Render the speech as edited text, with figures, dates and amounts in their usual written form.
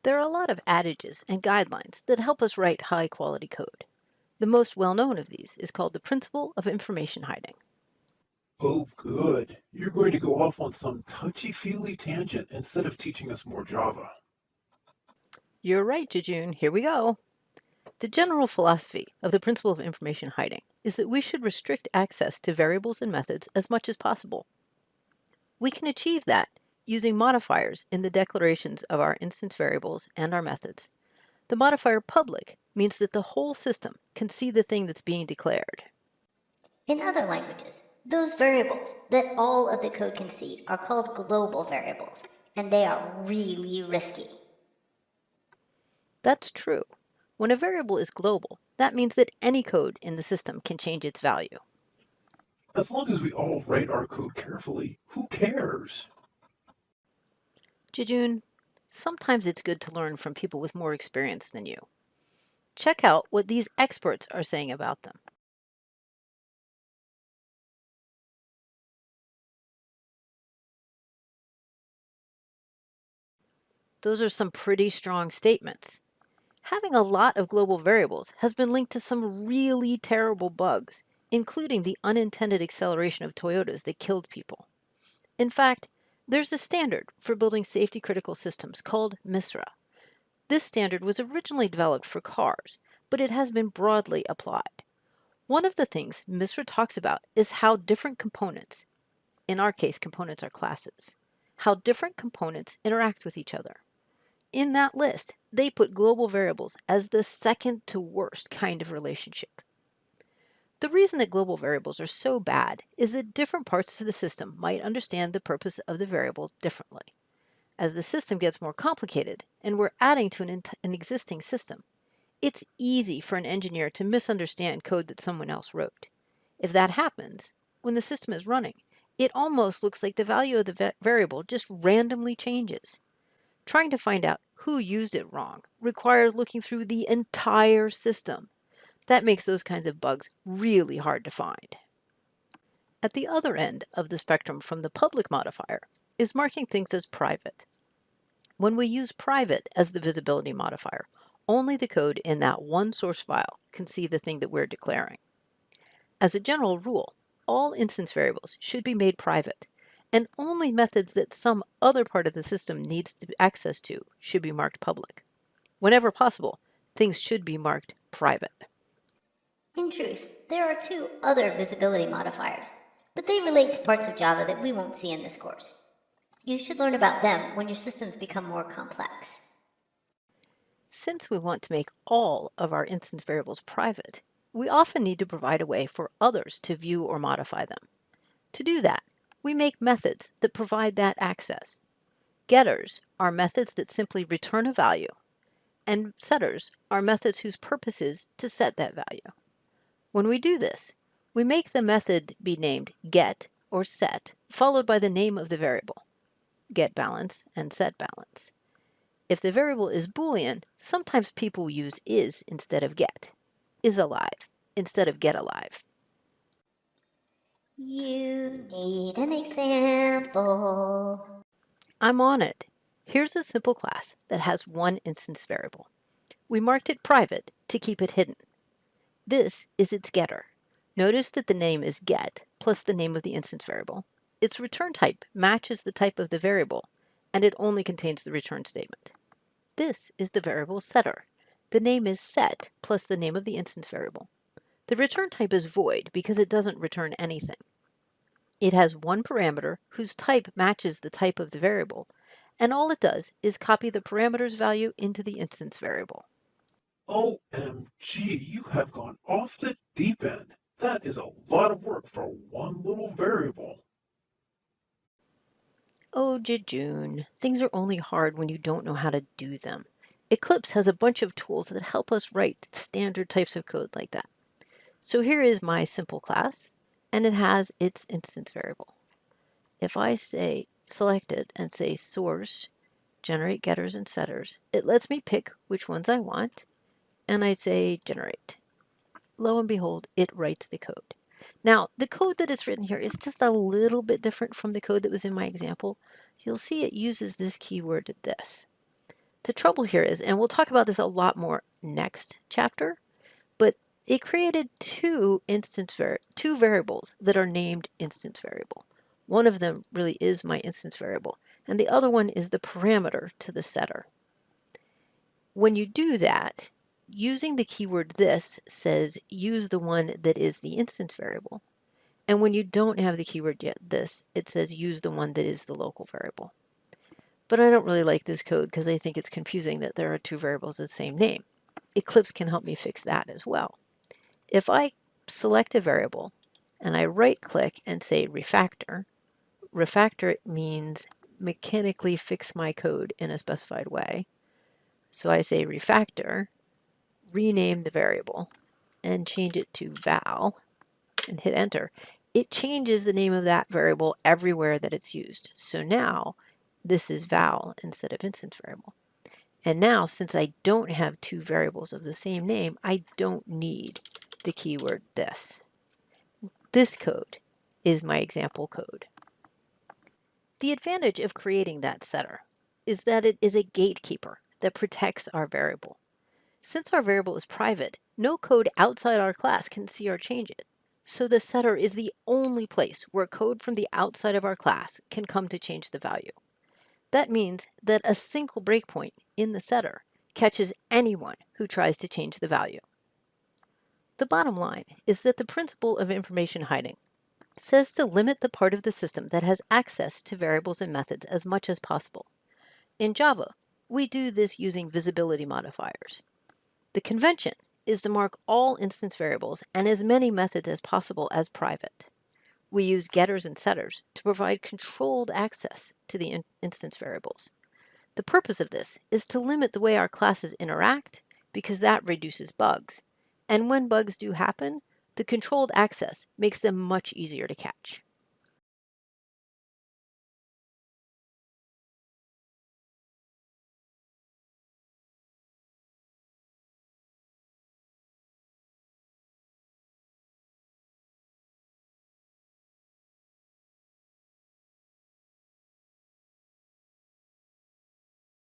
There are a lot of adages and guidelines that help us write high-quality code. The most well-known of these is called the principle of information hiding. Oh, good. You're going to go off on some touchy-feely tangent instead of teaching us more Java. You're right, Jejun. Here we go. The general philosophy of the principle of information hiding is that we should restrict access to variables and methods as much as possible. We can achieve that using modifiers in the declarations of our instance variables and our methods. The modifier public means that the whole system can see the thing that's being declared. In other languages, those variables that all of the code can see are called global variables, and they are really risky. That's true. When a variable is global, that means that any code in the system can change its value. As long as we all write our code carefully, who cares? Jejun, sometimes it's good to learn from people with more experience than you. Check out what these experts are saying about them. Those are some pretty strong statements. Having a lot of global variables has been linked to some really terrible bugs, including the unintended acceleration of Toyotas that killed people. In fact, there's a standard for building safety-critical systems called MISRA. This standard was originally developed for cars, but it has been broadly applied. One of the things MISRA talks about is how different components, in our case components are classes, how different components interact with each other. In that list, they put global variables as the second to worst kind of relationship. The reason that global variables are so bad is that different parts of the system might understand the purpose of the variable differently. As the system gets more complicated and we're adding to an existing system, it's easy for an engineer to misunderstand code that someone else wrote. If that happens, when the system is running, it almost looks like the value of the variable just randomly changes. Trying to find out who used it wrong requires looking through the entire system. That makes those kinds of bugs really hard to find. At the other end of the spectrum from the public modifier is marking things as private. When we use private as the visibility modifier, only the code in that one source file can see the thing that we're declaring. As a general rule, all instance variables should be made private, and only methods that some other part of the system needs access to should be marked public. Whenever possible, things should be marked private. In truth, there are two other visibility modifiers, but they relate to parts of Java that we won't see in this course. You should learn about them when your systems become more complex. Since we want to make all of our instance variables private, we often need to provide a way for others to view or modify them. To do that, we make methods that provide that access. Getters are methods that simply return a value, and setters are methods whose purpose is to set that value. When we do this, we make the method be named get or set, followed by the name of the variable, getBalance and setBalance. If the variable is Boolean, sometimes people use is instead of get, isAlive instead of getAlive. You need an example. I'm on it. Here's a simple class that has one instance variable. We marked it private to keep it hidden. This is its getter. Notice that the name is get plus the name of the instance variable. Its return type matches the type of the variable, and it only contains the return statement. This is the variable setter. The name is set plus the name of the instance variable. The return type is void because it doesn't return anything. It has one parameter whose type matches the type of the variable, and all it does is copy the parameter's value into the instance variable. OMG, you have gone off the deep end. That is a lot of work for one little variable. Oh, Jejun, things are only hard when you don't know how to do them. Eclipse has a bunch of tools that help us write standard types of code like that. So here is my simple class, and it has its instance variable. If I say select it and say source, generate getters and setters, it lets me pick which ones I want, and I say generate. Lo and behold, it writes the code. Now, the code that is written here is just a little bit different from the code that was in my example. You'll see it uses this keyword this. The trouble here is, and we'll talk about this a lot more next chapter, but it created two variables that are named instance variable. One of them really is my instance variable, and the other one is the parameter to the setter. When you do that, using the keyword this says use the one that is the instance variable. And when you don't have the keyword yet this, it says use the one that is the local variable. But I don't really like this code because I think it's confusing that there are two variables of the same name. Eclipse can help me fix that as well. If I select a variable and I right-click and say refactor, refactor means mechanically fix my code in a specified way. So I say refactor, rename the variable, and change it to val, and hit enter. It changes the name of that variable everywhere that it's used. So now this is val instead of instance variable. And now, since I don't have two variables of the same name, I don't need the keyword this. This code is my example code. The advantage of creating that setter is that it is a gatekeeper that protects our variable. Since our variable is private, no code outside our class can see or change it. So the setter is the only place where code from the outside of our class can come to change the value. That means that a single breakpoint in the setter catches anyone who tries to change the value. The bottom line is that the principle of information hiding says to limit the part of the system that has access to variables and methods as much as possible. In Java, we do this using visibility modifiers. The convention is to mark all instance variables and as many methods as possible as private. We use getters and setters to provide controlled access to the instance variables. The purpose of this is to limit the way our classes interact because that reduces bugs. And when bugs do happen, the controlled access makes them much easier to catch.